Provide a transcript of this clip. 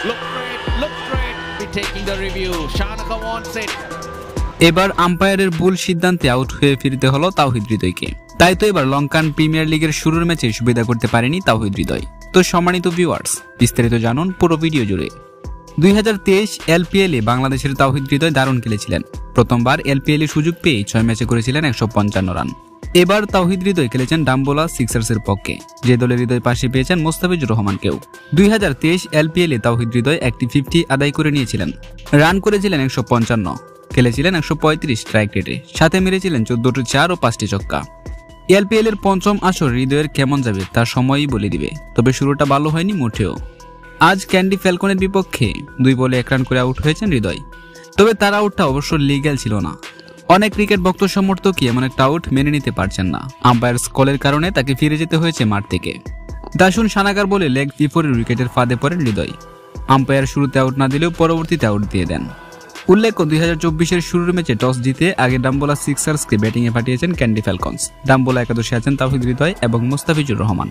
Look straight. Be taking the review. Shanaka wants it. এবার আম্পায়ারের ভুল সিদ্ধান্তে আউট হয়ে ফিরতে হলো তাওহিদ হৃদয়কে। তাই তো এবার লঙ্কান প্রিমিয়ার লিগের শুরুর ম্যাচে সুবিধা করতে পারেনি তাওহিদ হৃদয়। তো সম্মানিত ভিউয়ার্স, বিস্তারিত জানুন পুরো ভিডিও জুড়ে। 2023 এলপিএল এ বাংলাদেশের তাওহিদ হৃদয় দারুণ খেলেছিলেন। প্রথমবার এলপিএল এ সুযোগ পেয়ে 6 ম্যাচে করেছিলেন 155 রান। এবার তাওহিদ হৃদয় খেলেছেন ডাম্বোলা সিক্সার্সের পক্ষে, যে দলের হৃদয় পাশে পেয়েছেন মোস্তাফিজুর রহমানকেও। 2023 এলপিএল এ তাওহিদ হৃদয় একটি 50 আদায় করে নিয়েছিলেন। রান করেছিলেন 155, খেলেছিলেন 135 স্ট্রাইক রেটে, সাথে মেরেছিলেন 14টি 4 ও 5টি ছক্কা। এলপিএল এর পঞ্চম আসর হৃদয়ের কেমন যাবে তার সময়ই বলে দিবে, তবে শুরুটা ভালো হয়নি মোটেও। আজ ক্যান্ডি ফ্যালকনের বিপক্ষে 2 বলে 1 রান করে আউট হয়েছেন হৃদয়, তবে তার আউটটা অবশ্য লিগ্যাল ছিল না। অনেক ক্রিকেট ভক্ত সমর্থকই এমন একটা আউট মেনে নিতে পারছেন না। আম্পায়ার কলের কারণে তাকে ফিরে যেতে হয়েছে মাঠ থেকে। দাসুন সানাকার বলে লেগ বিপরীত উইকেটের ফাঁদে পড়েন হৃদয়। আম্পায়ার শুরুতে আউট না দিলেও পরবর্তীতে আউট দিয়ে দেন। উল্লেখ্য 2024 শুরুর ম্যাচে টস জিতে আগে ডাম্বোলা সিক্সার্সকে ব্যাটিংয়ে পাঠিয়েছেন ক্যান্ডি ফ্যালকনস। ডাম্বোলা একাদশে আছেন তাওহিদ হৃদয় এবং মোস্তাফিজুর রহমান।